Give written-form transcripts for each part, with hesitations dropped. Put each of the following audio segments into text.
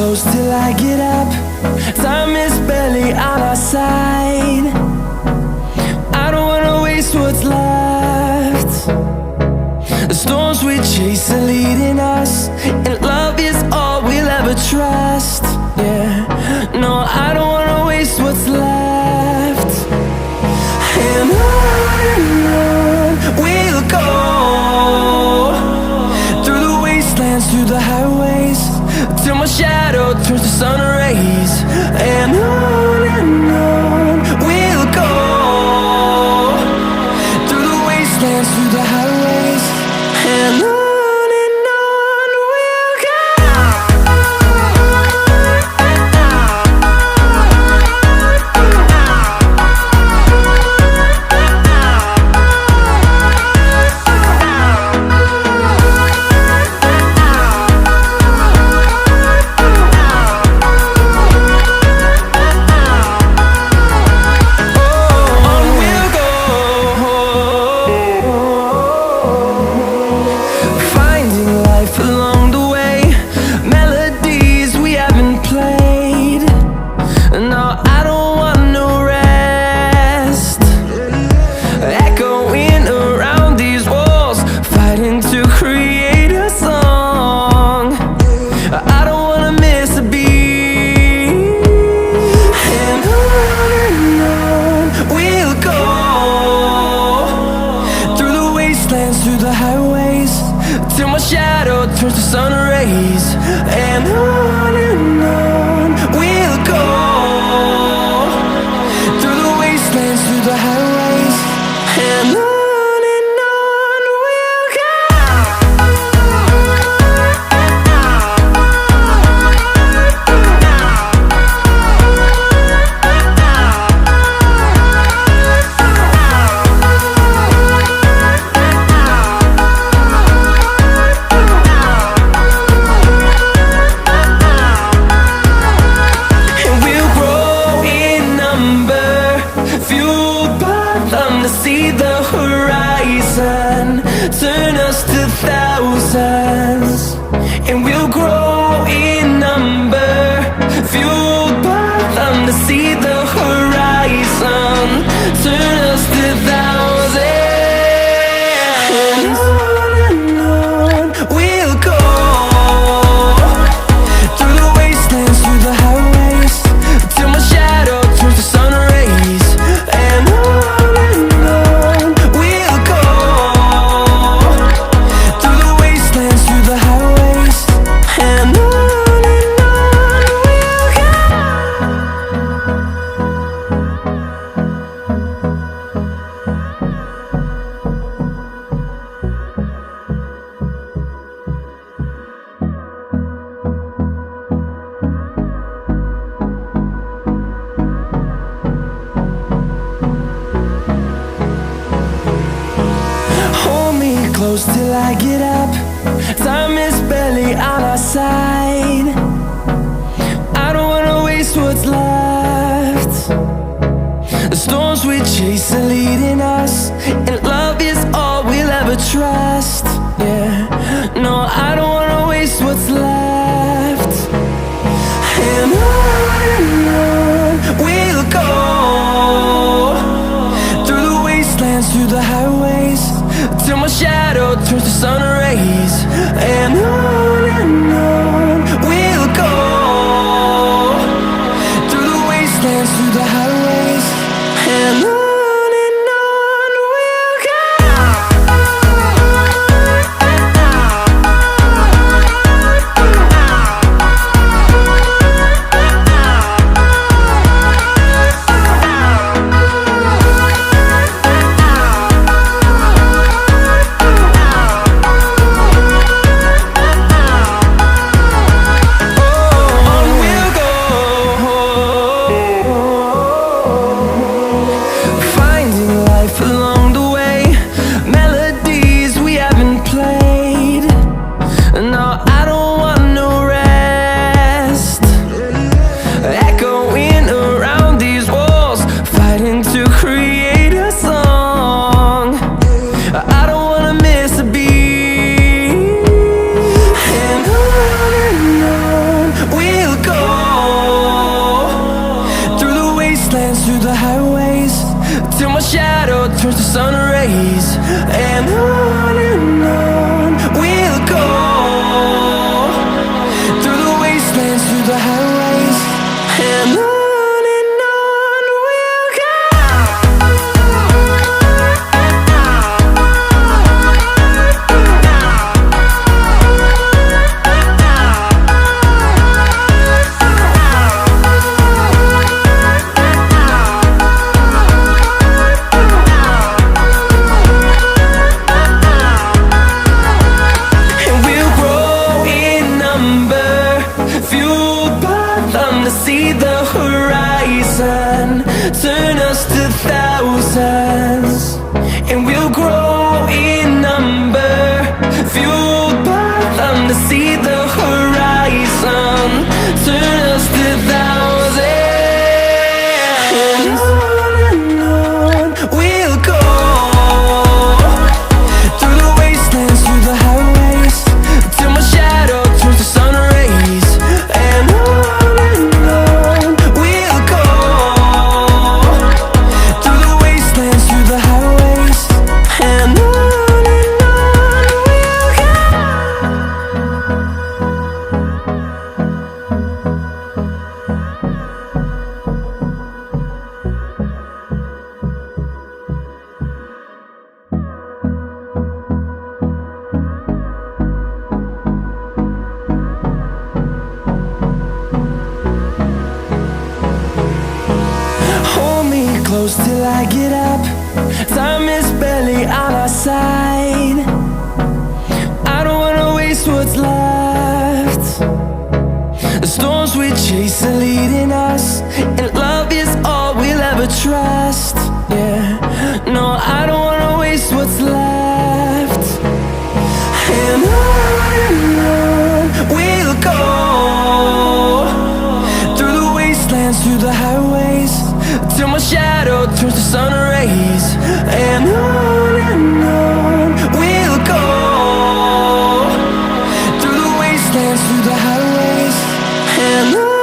close till I get up. Time is barely on our side. I don't wanna waste what's left. The storms we chase are leading us, and love is all we'll ever trust. Yeah, no, I don't wanna waste what's left. And on we'll go, through the wastelands, through the highways, till my shadow turns to sun rays. And on we'll go, through the wastelands, through the highways, and on. Through the highways, till my shadow turns to sun rays. And on we'll go, through the wastelands, through the highways, and on we'll go. See the horizon turn us to thousands, and we'll grow in number, fueled by them. To see the horizon turn us to thousands, and on we'll go, through the wastelands, through the highways, till my shadow turns to sun rays. And close till I get up. Time is barely on our side. I don't wanna waste what's left. The storms we chase are leading us, and love is all we'll ever trust. Yeah, no, I don't wanna waste what's left. And on we'll go, through the wastelands, through the highways, till my shadow turns to sun rays. And on we'll go, through the wastelands, through the highways, and on. through the highways, till my shadow turns to sun rays. And on we'll go, through the wastelands, through the highways. And on we'll go. See the horizon, turn us to thousands, and we'll grow in number, fueled by them. To see the horizon, turn us to thousands, and on we'll go, through the wastelands, through the highways, till my shadow turns to sun rays. And close till I get up. Time is barely on our side. I don't wanna waste what's left. The storms we chase are leading us, and love is all we'll ever trust. Yeah, no, I don't wanna waste what's left. And on we'll go, through the wastelands, through the highways, till my shadow turns to sun rays. And on we'll go, through the wastelands, through the highways. And on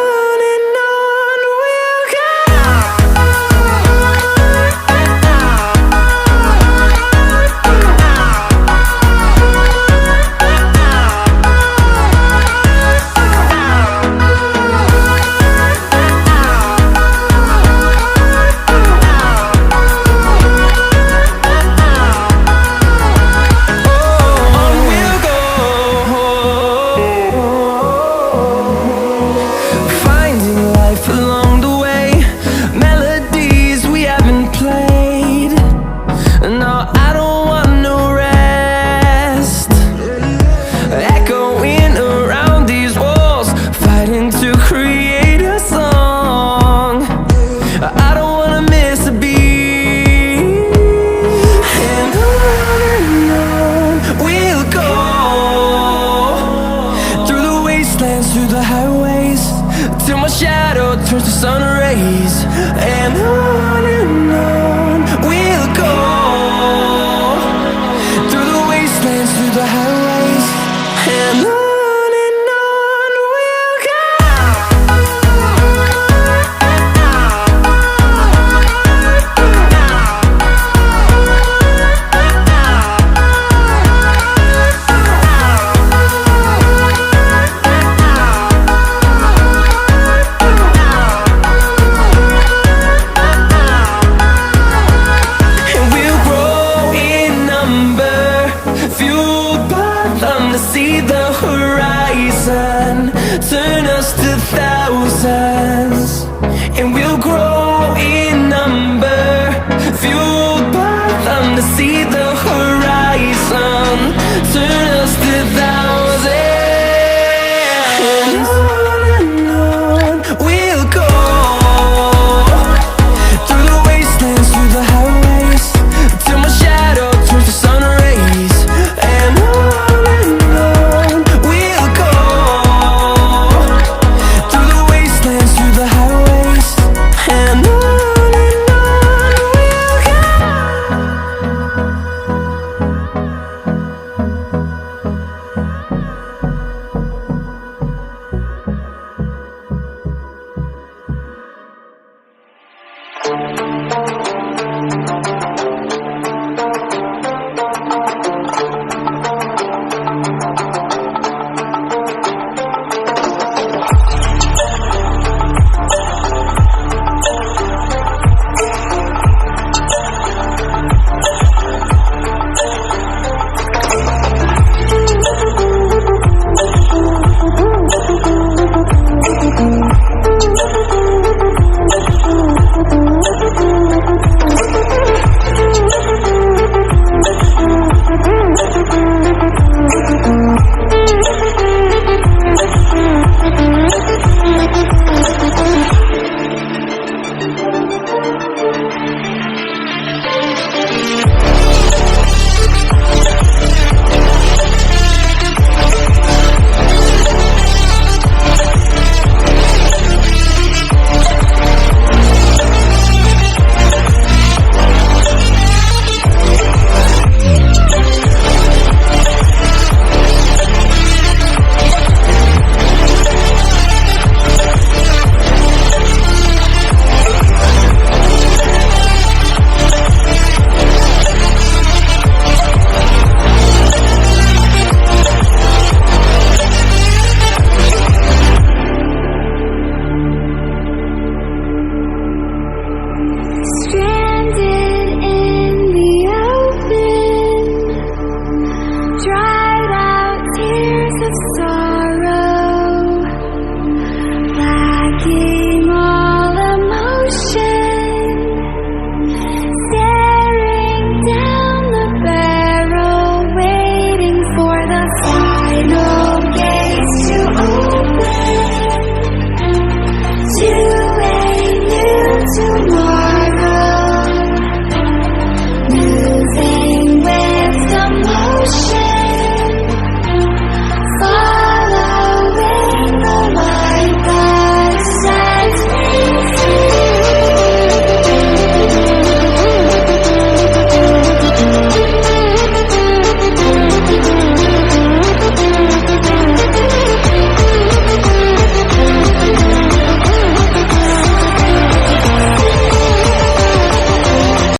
we'll go. Through the highways, till my shadow turns to sun rays. And on we'll go, through the wastelands, through the highways. And on we'll go. To see the horizon, turn us to thousands, and we'll grow in number, fueled